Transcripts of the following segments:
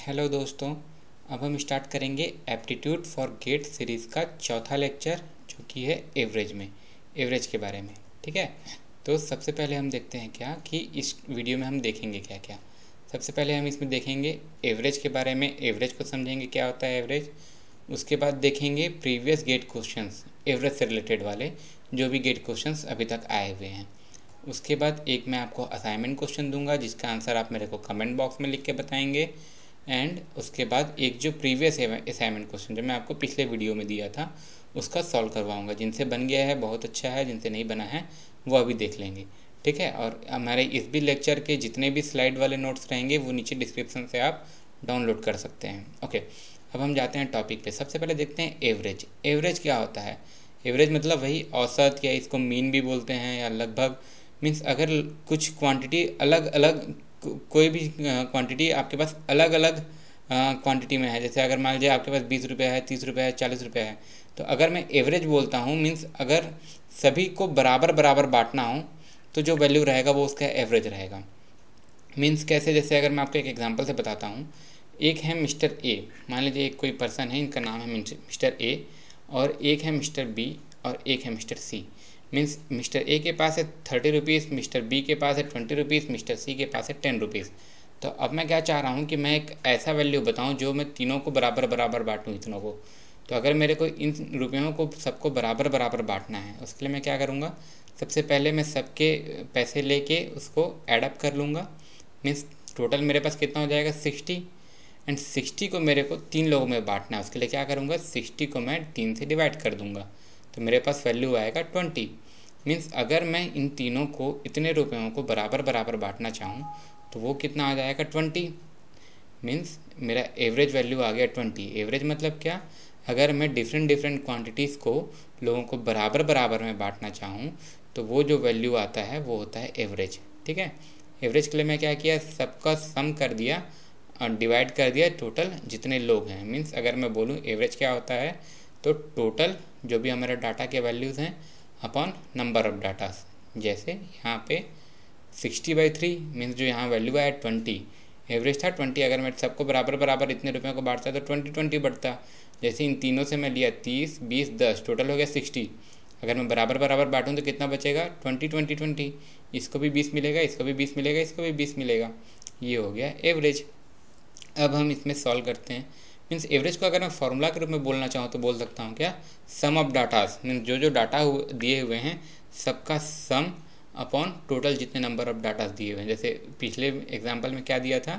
Hello दोस्तों। अब हम स्टार्ट करेंगे एप्टीट्यूड फॉर गेट सीरीज़ का चौथा लेक्चर, जो कि है एवरेज के बारे में। ठीक है, तो सबसे पहले हम देखते हैं क्या कि इस वीडियो में हम देखेंगे क्या क्या। सबसे पहले हम इसमें देखेंगे एवरेज के बारे में, एवरेज को समझेंगे क्या होता है एवरेज। उसके बाद देखेंगे प्रीवियस गेट क्वेश्चंस, एवरेज से रिलेटेड वाले जो भी गेट क्वेश्चंस अभी तक आए हुए हैं। उसके बाद एक मैं आपको असाइनमेंट क्वेश्चन दूंगा जिसका आंसर आप मेरे को कमेंट बॉक्स में लिख के बताएंगे। एंड उसके बाद एक जो प्रीवियस असाइनमेंट क्वेश्चन जो मैं आपको पिछले वीडियो में दिया था उसका सॉल्व करवाऊंगा। जिनसे बन गया है बहुत अच्छा है, जिनसे नहीं बना है वो अभी देख लेंगे। ठीक है, और हमारे इस भी लेक्चर के जितने भी स्लाइड वाले नोट्स रहेंगे वो नीचे डिस्क्रिप्शन से आप डाउनलोड कर सकते हैं। ओके, अब हम जाते हैं टॉपिक पे। सबसे पहले देखते हैं एवरेज। एवरेज क्या होता है? एवरेज मतलब वही औसत, या इसको मीन भी बोलते हैं, या लगभग। मीन्स अगर कुछ क्वांटिटी अलग अलग, कोई भी क्वांटिटी आपके पास अलग अलग क्वांटिटी में है। जैसे अगर मान लीजिए आपके पास 20 रुपये है, 30 रुपये है, 40 रुपये है, तो अगर मैं एवरेज बोलता हूँ मीन्स अगर सभी को बराबर बराबर बांटना हो तो जो वैल्यू रहेगा वो उसका एवरेज रहेगा। मीन्स कैसे? जैसे अगर मैं आपको एक एग्जांपल से बताता हूँ। एक है मिस्टर ए, मान लीजिए एक कोई पर्सन है, इनका नाम है मिस्टर ए, और एक है मिस्टर बी, और एक है mister C. Means mister A के पास है 30 रुपीज़, मिस्टर बी के पास है 20 रुपीज़, मिस्टर सी के पास है 10 रुपीज़। तो अब मैं क्या चाह रहा हूँ कि मैं एक ऐसा वैल्यू बताऊँ जो मैं तीनों को बराबर बराबर बांटूँ, इतनों को। तो अगर मेरे को इन रुपयों को सबको बराबर बराबर बांटना है, उसके लिए मैं क्या करूँगा, सबसे पहले मैं सबके पैसे लेके उसको एडअप कर लूँगा। मीन्स टोटल मेरे पास कितना हो जाएगा 60, एंड 60 को मेरे को 3 लोगों में बांटना है। उसके लिए क्या करूँगा, 60 को मैं 3 से डिवाइड कर दूँगा, तो मेरे पास वैल्यू आएगा 20। मीन्स अगर मैं इन तीनों को इतने रुपयों को बराबर बराबर बांटना चाहूँ तो वो कितना आ जाएगा 20। मीन्स मेरा एवरेज वैल्यू आ गया 20। एवरेज मतलब क्या? अगर मैं डिफरेंट डिफरेंट क्वांटिटीज़ को लोगों को बराबर बराबर में बांटना चाहूँ तो वो जो वैल्यू आता है वो होता है एवरेज। ठीक है, एवरेज के लिए मैं क्या किया, सबका सम कर दिया और डिवाइड कर दिया टोटल जितने लोग हैं। मीन्स अगर मैं बोलूँ एवरेज क्या होता है, तो टोटल जो भी हमारे डाटा के वैल्यूज़ हैं अपॉन नंबर ऑफ डाटास। जैसे यहाँ पे 60/3 मीन्स जो यहाँ वैल्यू आया 20, एवरेज था 20। अगर मैं सबको बराबर बराबर इतने रुपयों को बांटता तो 20 बढ़ता। जैसे इन तीनों से मैं लिया 30, 20, 10, टोटल हो गया 60। अगर मैं बराबर बराबर बांटूँ तो कितना बचेगा 20, 20, 20। इसको भी 20 मिलेगा, इसको भी 20 मिलेगा, इसको भी 20 मिलेगा। ये हो गया एवरेज। अब हम इसमें सॉल्व करते हैं। मीन्स एवरेज को अगर मैं फॉर्मूला के रूप में बोलना चाहूँ तो बोल सकता हूँ क्या, सम ऑफ डाटास। मीन्स जो जो डाटा दिए हुए हैं सबका सम अपॉन टोटल जितने नंबर ऑफ डाटास दिए हुए हैं। जैसे पिछले एग्जांपल में क्या दिया था,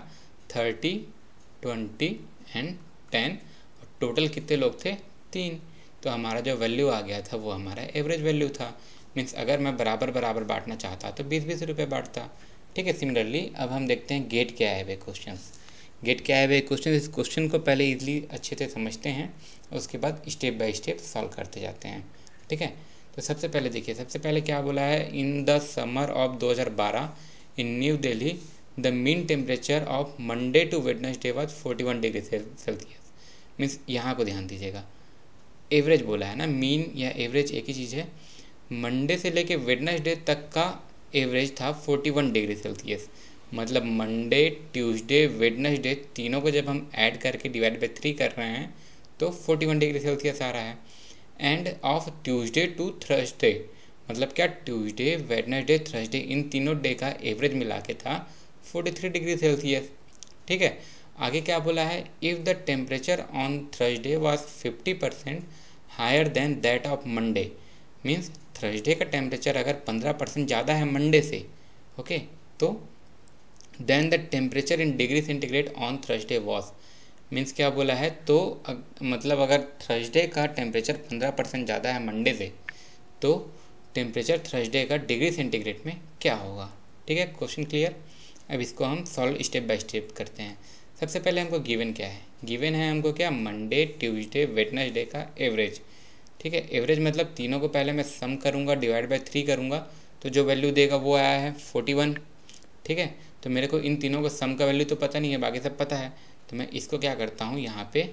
30, 20 एंड 10, और टोटल कितने लोग थे 3। तो हमारा जो वैल्यू आ गया था वो हमारा एवरेज वैल्यू था। मीन्स अगर मैं बराबर बराबर बांटना चाहता तो 20-20 रुपये बांटता। ठीक है, सिमिलरली अब हम देखते हैं गेट क्या है वे क्वेश्चन। गेट क्या है वे क्वेश्चन। इस क्वेश्चन को पहले इजली अच्छे से समझते हैं, उसके बाद स्टेप बाय स्टेप सॉल्व करते जाते हैं। ठीक है, तो सबसे पहले देखिए, सबसे पहले क्या बोला है, in the summer of 2012 in new Delhi the mean temperature of Monday to Wednesday was 41 degree Celsius. Means यहाँ को ध्यान दीजिएगा, एवरेज बोला है ना, मीन या एवरेज एक ही चीज़ है। मंडे से लेके वेडनेसडे तक का एवरेज था 41 डिग्री सेल्सियस। मतलब मंडे, ट्यूसडे, वेडनेसडे तीनों को जब हम ऐड करके डिवाइड बाई 3 कर रहे हैं तो 41 डिग्री सेल्सियस आ रहा है। And of Tuesday to Thursday, मतलब क्या, ट्यूसडे, वेडनेसडे, थर्सडे इन तीनों डे का एवरेज मिला के था 43 डिग्री सेल्सियस। ठीक है, आगे क्या बोला है, if the temperature on Thursday was 50% higher than that of Monday. Means Thursday का टेम्परेचर अगर 15% ज़्यादा है मंडे से, ओके, तो then the temperature in degree centigrade on Thursday was. Means क्या बोला है, तो मतलब अगर थर्सडे का टेम्परेचर 15% ज़्यादा है मंडे से, तो टेम्परेचर थर्सडे का डिग्री सेंटीग्रेड में क्या होगा। ठीक है, क्वेश्चन क्लियर। अब इसको हम सॉल्व स्टेप बाय स्टेप करते हैं। सबसे पहले हमको गिवन क्या है, गिवन है हमको क्या, मंडे, ट्यूसडे, वेडनेसडे का एवरेज। ठीक है, एवरेज मतलब तीनों को पहले मैं सम करूँगा, डिवाइड बाई 3 करूँगा, तो जो वैल्यू देगा वो आया है 41। ठीक है, तो मेरे को इन तीनों को सम का वैल्यू तो पता नहीं है, बाकी सब पता है, तो मैं इसको क्या करता हूँ, यहाँ पे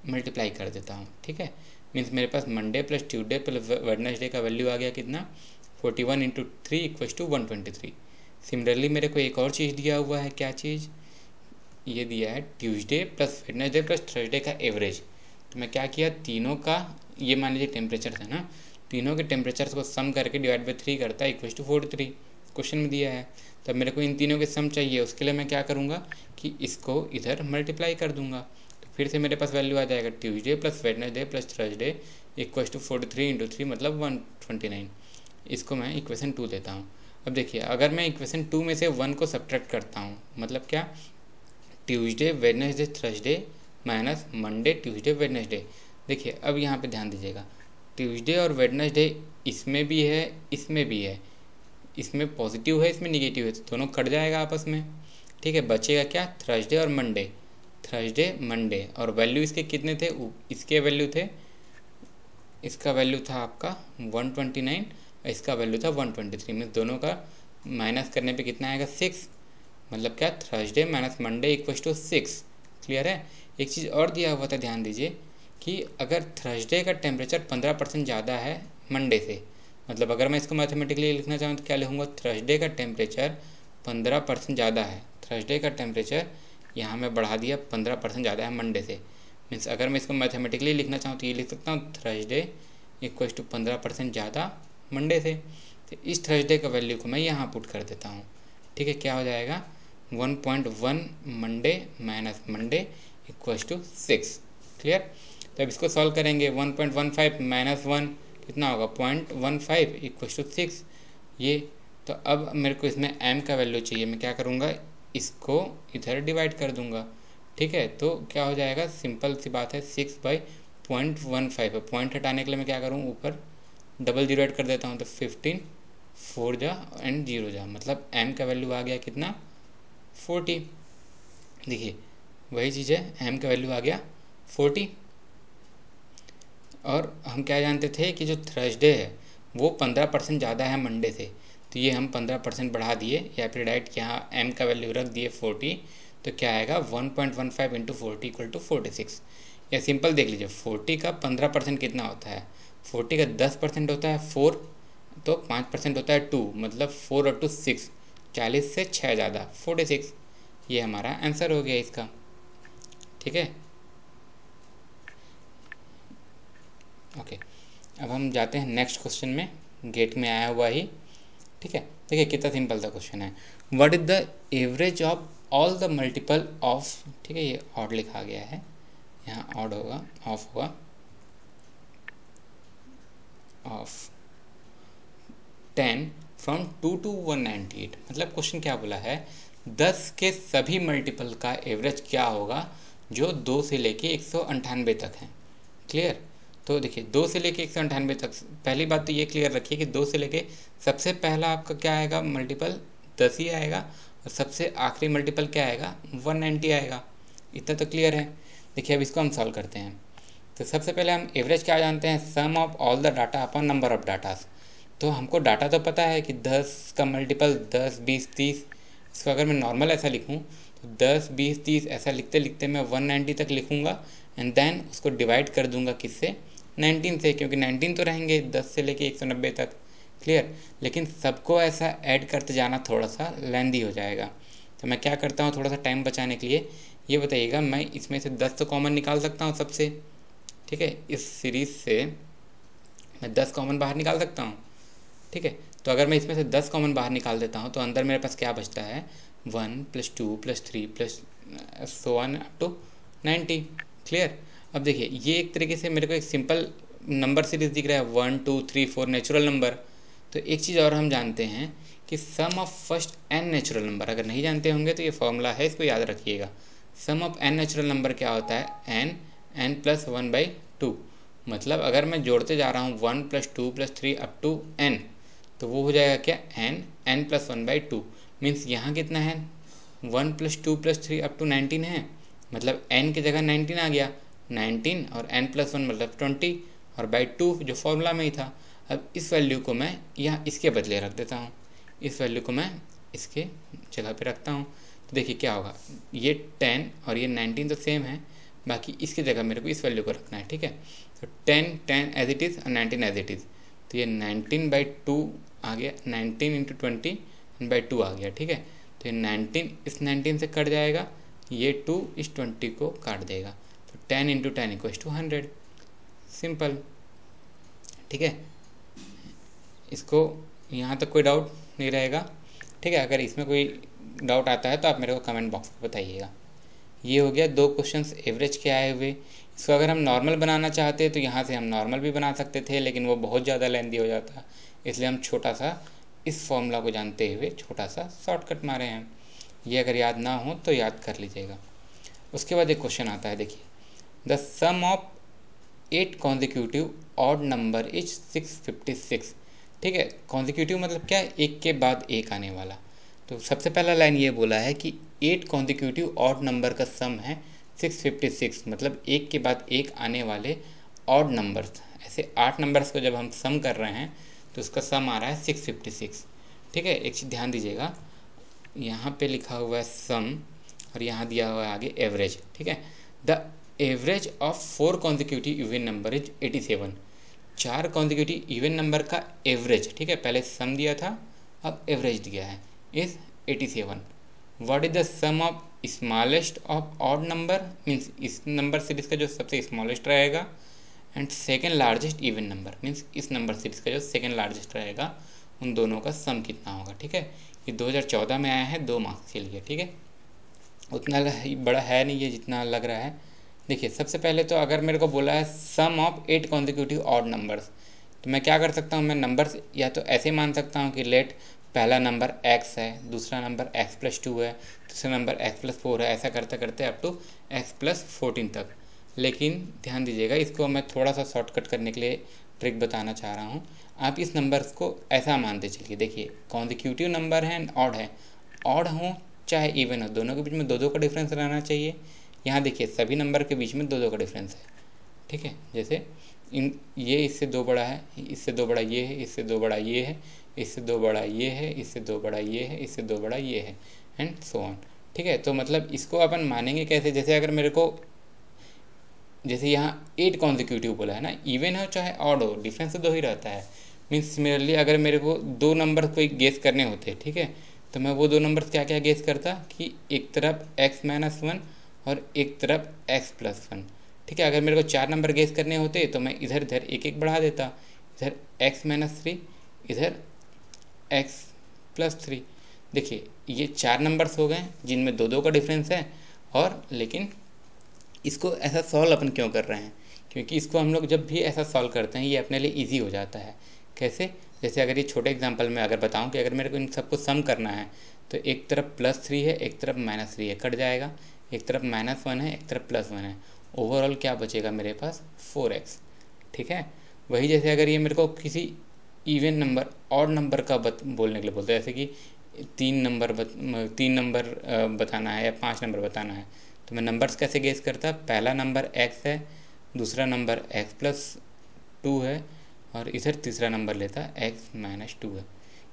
मल्टीप्लाई कर देता हूँ। ठीक है, मीन्स मेरे पास Monday plus Tuesday plus Wednesday का वैल्यू आ गया कितना, 41 × 3 = 123। सिमिलरली मेरे को एक और चीज़ दिया हुआ है, क्या चीज़, ये दिया है Tuesday plus Wednesday plus Thursday का एवरेज। तो मैं क्या किया, तीनों का ये मान लीजिए टेम्परेचर था ना, तीनों के टेम्परेचर को सम करके डिवाइड बाई 3 करता है इक्वल टू 43 क्वेश्चन में दिया है। तब मेरे को इन तीनों के सम चाहिए, उसके लिए मैं क्या करूँगा कि इसको इधर मल्टीप्लाई कर दूंगा। तो फिर से मेरे पास वैल्यू आ जाएगा Tuesday plus Wednesday plus Thursday equal to 43 into 3 मतलब 129। इसको मैं इक्वेशन 2 देता हूँ। अब देखिए अगर मैं इक्वेशन 2 में से 1 को सब्ट्रैक्ट करता हूँ, मतलब क्या, Tuesday Wednesday Thursday minus Monday Tuesday Wednesday. देखिए अब यहाँ पे ध्यान दीजिएगा, ट्यूसडे और वेडनेसडे इसमें भी है इसमें भी है, इसमें पॉजिटिव है इसमें निगेटिव है, तो दोनों कट जाएगा आपस में। ठीक है, बचेगा क्या, थर्सडे और मंडे, थर्सडे मंडे। और वैल्यू इसके कितने थे, इसके वैल्यू थे, इसका वैल्यू था आपका 129, इसका वैल्यू था 123 में दोनों का माइनस करने पे कितना आएगा 6, मतलब क्या, Thursday minus Monday equal to 6। Clear है। एक चीज़ और दिया हुआ था, ध्यान दीजिए कि अगर थर्सडे का टेम्परेचर 15% ज़्यादा है मंडे से, मतलब अगर मैं इसको मैथमेटिकली लिखना चाहूँ तो क्या लिखूँगा, थर्सडे का टेम्परेचर 15% ज़्यादा है, थर्सडे का टेम्परेचर यहाँ मैं बढ़ा दिया 15% ज़्यादा है मंडे से। मीन्स अगर मैं इसको मैथमेटिकली लिखना चाहूँ तो ये लिख सकता हूँ थर्सडे इक्वल टू 15% ज़्यादा मंडे से। तो इस थर्सडे का वैल्यू को मैं यहाँ पुट कर देता हूँ। ठीक है, क्या हो जाएगा 1.1 Monday minus Monday equal to 6। Clear. तो अब इसको सॉल्व करेंगे, 1.15 माइनस 1 कितना होगा 0.15 इक्वल टू 6 ये। तो अब मेरे को इसमें m का वैल्यू चाहिए, मैं क्या करूँगा, इसको इधर डिवाइड कर दूंगा। ठीक है, तो क्या हो जाएगा, सिंपल सी बात है 6/0.15। पॉइंट हटाने के लिए मैं क्या करूँ, ऊपर डबल जीरो ऐड कर देता हूँ, तो 15 4 जा एंड 0 जा, मतलब m का वैल्यू आ गया कितना 40। देखिए वही चीज़ है, m का वैल्यू आ गया 40। और हम क्या जानते थे कि जो थर्सडे है वो 15% ज़्यादा है मंडे से, तो ये हम 15% बढ़ा दिए या फिर डायरेक्ट यहाँ m का वैल्यू रख दिए 40। तो क्या आएगा 1.15 इंटू 40 इक्वल टू 46। या सिंपल देख लीजिए 40 का 15% कितना होता है, 40 का 10% होता है 4, तो 5% होता है 2, मतलब 4 और 2 6, 40 से 6 ज़्यादा 46। ये हमारा आंसर हो गया इसका। ठीक है, ओके। अब हम जाते हैं नेक्स्ट क्वेश्चन में, गेट में आया हुआ ही। ठीक है, देखिए कितना सिंपल सा क्वेश्चन है, what is the average of all the multiple of, ठीक है ये ऑड लिखा गया है, यहाँ ऑड होगा, ऑफ होगा, ऑफ 10 फ्रॉम 2 to 198। मतलब क्वेश्चन क्या बोला है, 10 के सभी मल्टीपल का एवरेज क्या होगा जो 2 से लेके 198 तक है। क्लियर। तो देखिए 2 से लेके 198 तक, पहली बात तो ये क्लियर रखिए कि 2 से लेके सबसे पहला आपका क्या आएगा मल्टीपल 10 ही आएगा, और सबसे आखिरी मल्टीपल क्या आएगा 190 आएगा। इतना तो क्लियर है। देखिए अब इसको हम सॉल्व करते हैं। तो सबसे पहले हम एवरेज क्या जानते हैं, sum of all the data upon number of datas. तो हमको डाटा तो पता है कि 10 का मल्टीपल 10 20 30, इसको अगर मैं नॉर्मल ऐसा लिखूँ तो 10 20 30 ऐसा लिखते लिखते मैं 190 तक लिखूँगा, एंड देन उसको डिवाइड कर दूंगा किससे, 19 से, क्योंकि 19 तो रहेंगे 10 से लेके 190 तक। क्लियर। लेकिन सबको ऐसा ऐड करते जाना थोड़ा सा लेंदी हो जाएगा, तो मैं क्या करता हूँ थोड़ा सा टाइम बचाने के लिए, ये बताइएगा मैं इसमें से 10 तो कॉमन निकाल सकता हूँ सबसे। ठीक है, इस सीरीज़ से मैं 10 कॉमन बाहर निकाल सकता हूँ। ठीक है, तो अगर मैं इसमें से 10 कॉमन बाहर निकाल देता हूँ तो अंदर मेरे पास क्या बचता है 1 + 2 + 3 + so on up to 90। Clear. अब देखिए ये एक तरीके से मेरे को एक सिंपल नंबर सीरीज दिख रहा है, 1 2 3 4 नेचुरल नंबर। तो एक चीज़ और हम जानते हैं कि sum of first n natural number, अगर नहीं जानते होंगे तो ये फॉर्मूला है, इसको याद रखिएगा। सम ऑफ n नेचुरल नंबर क्या होता है, n + 1/2। मतलब अगर मैं जोड़ते जा रहा हूँ 1 + 2 + 3 up to n, तो वो हो जाएगा क्या n + 1/2। मीन्स यहाँ कितना है 1 + 2 + 3 up to 19 है, मतलब n की जगह 19 आ गया, 19 और n + 1 मतलब 20 और /2 जो फॉर्मूला में ही था। अब इस वैल्यू को मैं यहाँ इसके बदले रख देता हूँ, इस वैल्यू को मैं इसके जगह पे रखता हूँ। तो देखिए क्या होगा, ये 10 और ये 19 तो सेम है, बाकी इसकी जगह मेरे को इस वैल्यू को रखना है। ठीक है, तो 10 एज इट इज़ और 19 एज इट इज़, तो ये 19/2 आ गया, 19 × 20/2 आ गया। ठीक है, तो ये 19 इस 19 से कट जाएगा, ये 2 इस 20 को काट देगा, तो 10 इंटू 10 इक्वल्स टू 100। सिंपल, ठीक है। इसको यहाँ तक कोई डाउट नहीं रहेगा, ठीक है। अगर इसमें कोई डाउट आता है तो आप मेरे को कमेंट बॉक्स में बताइएगा। ये हो गया 2 क्वेश्चंस एवरेज के आए हुए। इसको अगर हम नॉर्मल बनाना चाहते तो यहाँ से हम नॉर्मल भी बना सकते थे, लेकिन वो बहुत ज़्यादा लेंथी हो जाता, इसलिए हम छोटा सा इस फॉर्मूला को जानते हुए छोटा सा शॉर्टकट मारे हैं। ये अगर याद ना हो तो याद कर लीजिएगा। उसके बाद एक क्वेश्चन आता है, देखिए, the sum of 8 consecutive odd number is 656। ठीक है, कॉन्जिक्यूटिव मतलब क्या है, एक के बाद एक आने वाला। तो सबसे पहला लाइन ये बोला है कि 8 कॉन्जिक्यूटिव ऑड नंबर का सम है 656, मतलब एक के बाद एक आने वाले ऑड नंबर्स। ऐसे 8 नंबर्स को जब हम सम कर रहे हैं तो उसका सम आ रहा है 656। ठीक है, एक चीज़ ध्यान दीजिएगा, यहाँ पे लिखा हुआ है सम और यहाँ दिया हुआ है आगे एवरेज। ठीक है, the average of 4 consecutive even number is 87। 4 consecutive even number का एवरेज, ठीक है, पहले सम दिया था अब एवरेज दिया है, is 87। What is the sum of smallest of odd number, means इस नंबर सीरीज का जो सबसे स्मॉलेस्ट रहेगा, and second largest even number, means इस नंबर सीरीज का जो सेकेंड लार्जेस्ट रहेगा, उन दोनों का सम कितना होगा। ठीक है, ये 2014 में आया है 2 मार्क्स के लिए। ठीक है, उतना बड़ा है नहीं ये जितना लग रहा है। देखिए, सबसे पहले तो अगर मेरे को बोला है सम ऑफ 8 कॉन्जिक्यूटिव ऑड नंबर्स, तो मैं क्या कर सकता हूँ, मैं नंबर्स या तो ऐसे मान सकता हूँ कि लेट पहला नंबर x है, दूसरा नंबर x+2 है, तीसरा नंबर x+4 है, ऐसा करते करते अप टू x+14 तक। लेकिन ध्यान दीजिएगा, इसको मैं थोड़ा सा शॉर्टकट करने के लिए ट्रिक बताना चाह रहा हूँ। आप इस नंबर्स को ऐसा मानते चलिए, देखिए कॉन्जिक्यूटिव नंबर है एंड ऑड है, ऑड हो चाहे इवन हो, दोनों के बीच में 2-2 का डिफरेंस रहना चाहिए। यहाँ देखिए सभी नंबर के बीच में 2-2 का डिफरेंस है। ठीक है, जैसे ये इससे 2 बड़ा है, इससे 2 बड़ा ये है, इससे 2 बड़ा ये है, इससे 2 बड़ा ये है, इससे 2 बड़ा ये है, इससे 2 बड़ा ये है, एंड सो ऑन। ठीक है, तो मतलब इसको अपन मानेंगे कैसे, जैसे अगर मेरे को, जैसे यहाँ 8 कॉन्जिक्यूटिव बोला है ना, इवन हो चाहे ऑड हो, डिफरेंस तो 2 ही रहता है। मीन्स सिमिलरली अगर मेरे को 2 नंबर कोई गेस करने होते, ठीक है, तो मैं वो 2 नंबर्स क्या क्या गेस करता कि एक तरफ x-1 और एक तरफ x+1। ठीक है, अगर मेरे को 4 नंबर गेस करने होते तो मैं इधर इधर एक एक बढ़ा देता, इधर x-3, इधर x+3। देखिए ये 4 नंबर्स हो गए जिनमें 2-2 का डिफरेंस है, और लेकिन इसको ऐसा सॉल्व अपन क्यों कर रहे हैं, क्योंकि इसको हम लोग जब भी ऐसा सॉल्व करते हैं ये अपने लिए ईजी हो जाता है। कैसे, जैसे अगर ये छोटे एग्जांपल में अगर बताऊं कि अगर मेरे को इन सबको सम करना है तो एक तरफ +3 है, एक तरफ -3 है, कट जाएगा, एक तरफ -1 है, एक तरफ +1 है, ओवरऑल क्या बचेगा मेरे पास 4x। ठीक है, वही जैसे अगर ये मेरे को किसी इवन नंबर ऑड नंबर का बोलने के लिए बोलते हैं, जैसे कि 3 नंबर बताना है या 5 नंबर बताना है, तो मैं नंबर्स कैसे गेस करता, पहला नंबर x है, दूसरा नंबर x+2 है, और इधर तीसरा नंबर लेता x-2 है।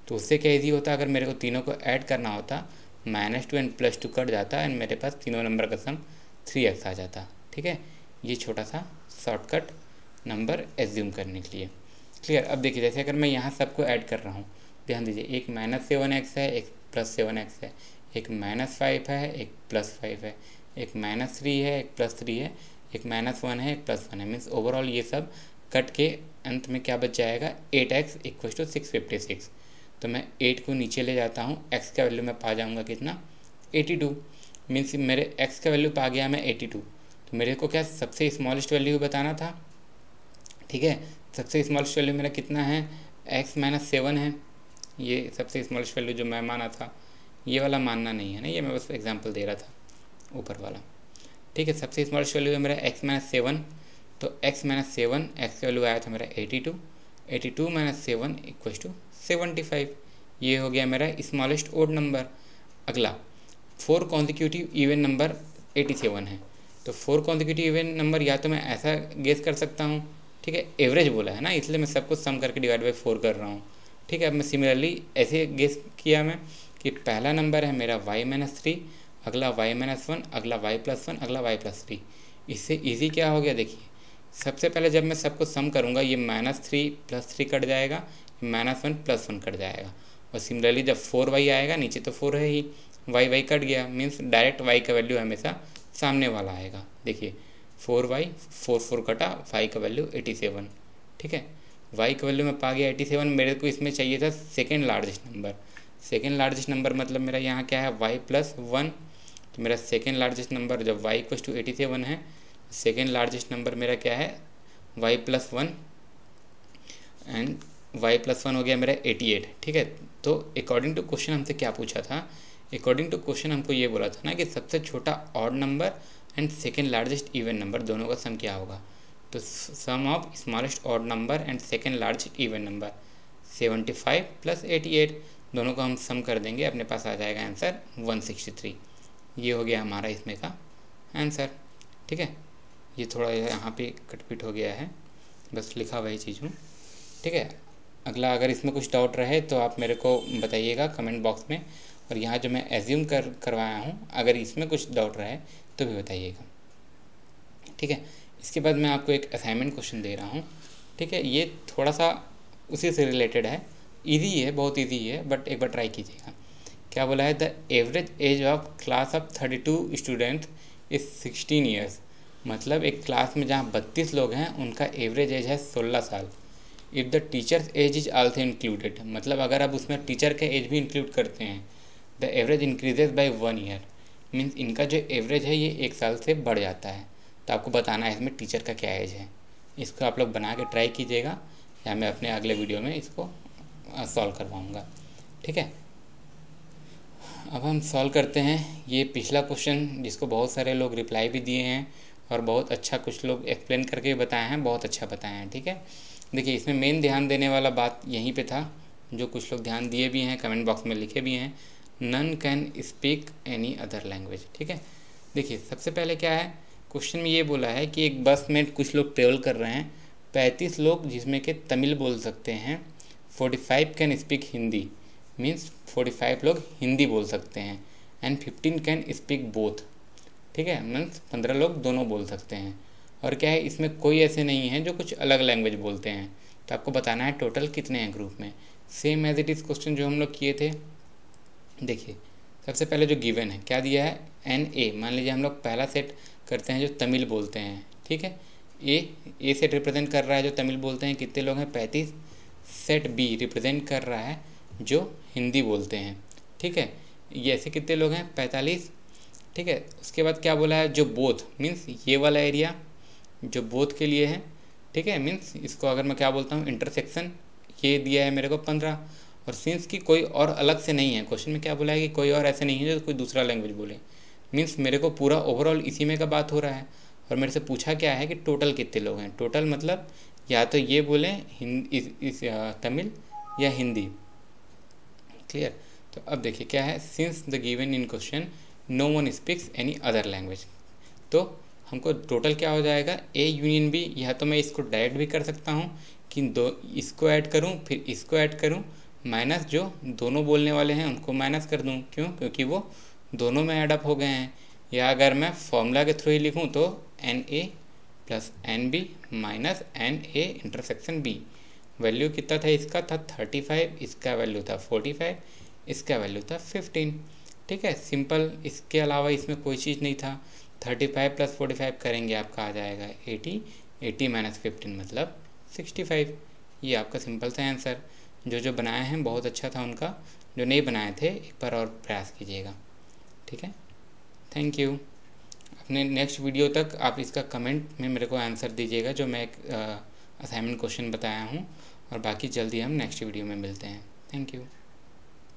तो उससे क्या ईजी होता, अगर मेरे को तीनों को ऐड करना होता, -2 एंड +2 कट जाता एंड मेरे पास तीनों नंबर का सम 3x आ जाता। ठीक है, ये छोटा सा शॉर्टकट नंबर एज्यूम करने के लिए। क्लियर। अब देखिए, जैसे अगर मैं यहाँ सबको ऐड कर रहा हूँ, ध्यान दीजिए, एक -7x है, एक +7x है, एक -5 है, एक +5 है, एक -3 है, एक +3 है, एक -1 है, एक +1 है। मीन्स ओवरऑल ये सब कट के अंत में क्या बच जाएगा, 8x = 656। तो मैं 8 को नीचे ले जाता हूँ, x का वैल्यू मैं पा जाऊँगा कितना, 82। मीन्स मेरे x का वैल्यू पा गया मैं 82। तो मेरे को क्या सबसे स्मॉलेस्ट वैल्यू बताना था। ठीक है, सबसे स्मॉलेस्ट वैल्यू मेरा कितना है, x-7 है। ये सबसे स्मॉलेस्ट वैल्यू जो मैं माना था, ये वाला मानना नहीं है ना, ये मैं बस एग्जांपल दे रहा था ऊपर वाला। ठीक है, सबसे स्मॉलेस्ट वैल्यू है मेरा x-7, तो x-7, x का वैल्यू आया था मेरा 82, 82 - 7 = 75। ये हो गया मेरा स्मॉलेस्ट ओड नंबर। अगला 4 कॉन्जिक्यूटिव इवन नंबर 87 है, तो 4 कॉन्जिक्यूटिव इवन नंबर या तो मैं ऐसा गेस कर सकता हूँ, ठीक है, एवरेज बोला है ना, इसलिए मैं सबको सम करके डिवाइड बाई 4 कर रहा हूँ। ठीक है, अब मैं सिमिलरली ऐसे गेस किया मैं कि पहला नंबर है मेरा y-3, अगला y-1, अगला y+1, अगला y+3। इससे इजी क्या हो गया, देखिए सबसे पहले जब मैं सबको सम करूँगा ये -3 + 3 कट जाएगा, -1 + 1 कट जाएगा, और सिमिलरली जब 4y आएगा, नीचे तो 4 है ही, वाई कट गया, मीन्स डायरेक्ट वाई का वैल्यू हमेशा सामने वाला आएगा। देखिए 4y 4 कटा, वाई का वैल्यू 87, ठीक है। वाई का वैल्यू मैं पा गया 87, मेरे को इसमें चाहिए था second largest number. Second largest number मतलब मेरा यहाँ क्या है, y+1। तो मेरा सेकेंड लार्जेस्ट नंबर जब y=87 है, सेकेंड लार्जेस्ट नंबर मेरा क्या है, y+1, एंड y+1 हो गया मेरा 88, ठीक है। तो अकॉर्डिंग टू क्वेश्चन हमसे क्या पूछा था, अकॉर्डिंग टू क्वेश्चन हमको ये बोला था ना कि सबसे छोटा odd number and second largest even number दोनों का सम क्या होगा। तो sum of smallest odd number and second largest even number 75 + 88, दोनों को हम सम कर देंगे, अपने पास आ जाएगा आंसर 163। ये हो गया हमारा इसमें का आंसर, ठीक है। ये थोड़ा यहाँ पे कटपिट हो गया है, बस लिखा वही चीज़ हूँ, ठीक है। अगला अगर इसमें कुछ डाउट रहे तो आप मेरे को बताइएगा कमेंट बॉक्स में, और यहाँ जो मैं एज्यूम करवाया हूँ अगर इसमें कुछ डाउट रहे तो भी बताइएगा, ठीक है। इसके बाद मैं आपको एक असाइनमेंट क्वेश्चन दे रहा हूँ, ठीक है। ये थोड़ा सा उसी से रिलेटेड है, ईजी है, बहुत ईजी है, बट एक बार ट्राई कीजिएगा। क्या बोला है, the average age of class of 32 students is 16 years. मतलब एक क्लास में जहाँ 32 लोग हैं उनका एवरेज एज है 16 साल। If the teachers age is also included, मतलब अगर आप उसमें टीचर का एज भी इंक्लूड करते हैं, the average increases by 1 year, means इनका जो एवरेज है ये 1 साल से बढ़ जाता है। तो आपको बताना है इसमें टीचर का क्या एज है। इसको आप लोग बना के ट्राई कीजिएगा, या मैं अपने अगले वीडियो में इसको सॉल्व करवाऊँगा, ठीक है। अब हम सॉल्व करते हैं ये पिछला क्वेश्चन, जिसको बहुत सारे लोग रिप्लाई भी दिए हैं और बहुत अच्छा कुछ लोग एक्सप्लेन करके बताए हैं, बहुत अच्छा बताए हैं, ठीक है। देखिए इसमें मेन ध्यान देने वाला बात यहीं पे था, जो कुछ लोग ध्यान दिए भी हैं, कमेंट बॉक्स में लिखे भी हैं, none can speak any other language, ठीक है। देखिए सबसे पहले क्या है, क्वेश्चन में ये बोला है कि एक बस में कुछ लोग ट्रेवल कर रहे हैं, 35 लोग जिसमें कि तमिल बोल सकते हैं, 45 कैन स्पीक हिंदी, मीन्स 45 लोग हिंदी बोल सकते हैं, एंड 15 कैन स्पीक बोथ, ठीक है, मीन्स 15 लोग दोनों बोल सकते हैं। और क्या है, इसमें कोई ऐसे नहीं है जो कुछ अलग लैंग्वेज बोलते हैं। तो आपको बताना है टोटल कितने हैं ग्रुप में, same as it is question जो हम लोग किए थे। देखिए सबसे पहले जो गिवन है क्या दिया है, NA, मान लीजिए हम लोग पहला सेट करते हैं जो तमिल बोलते हैं, ठीक है। ए सेट रिप्रेजेंट कर रहा है जो तमिल बोलते हैं, कितने लोग हैं, 35। सेट B रिप्रेजेंट कर रहा है जो हिंदी बोलते हैं, ठीक है, ये ऐसे कितने लोग हैं, 45, ठीक है। उसके बाद क्या बोला है, जो बोथ, मीन्स ये वाला एरिया जो बोथ के लिए है, ठीक है, मीन्स इसको अगर मैं क्या बोलता हूँ, इंटरसेक्शन, ये दिया है मेरे को 15। और सिंस की कोई और अलग से नहीं है, क्वेश्चन में क्या बोला है कि कोई और ऐसे नहीं है जो कोई दूसरा लैंग्वेज बोले, मीन्स मेरे को पूरा ओवरऑल इसी में का बात हो रहा है। और मेरे से पूछा क्या है कि टोटल कितने लोग हैं, टोटल मतलब या तो ये बोलें तमिल या हिंदी, क्लियर। तो अब देखिए क्या है, since the given in question no one speaks any other language, तो हमको टोटल क्या हो जाएगा, A यूनियन B। या तो मैं इसको डायरेक्ट भी कर सकता हूँ कि इसको ऐड करूँ फिर इसको ऐड करूँ, माइनस जो दोनों बोलने वाले हैं उनको माइनस कर दूँ, क्यों, क्योंकि वो दोनों में ऐड अप हो गए हैं। या अगर मैं फॉर्मूला के थ्रू ही लिखूँ तो NA + NB - NA intersection B। Value कितना था, इसका था 35, इसका वैल्यू था 45, इसका वैल्यू था 15, ठीक है, सिंपल। इसके अलावा इसमें कोई चीज़ नहीं था। 35 + 45 करेंगे आपका आ जाएगा 80, 80 - 15 मतलब 65। ये आपका सिंपल सा आंसर। जो बनाए हैं बहुत अच्छा था उनका, जो नहीं बनाए थे एक बार और प्रयास कीजिएगा, ठीक है। Thank you. अपने नेक्स्ट वीडियो तक आप इसका कमेंट में मेरे को आंसर दीजिएगा जो मैं एक असाइनमेंट क्वेश्चन बताया हूँ, और बाकी जल्दी हम नेक्स्ट वीडियो में मिलते हैं। Thank you.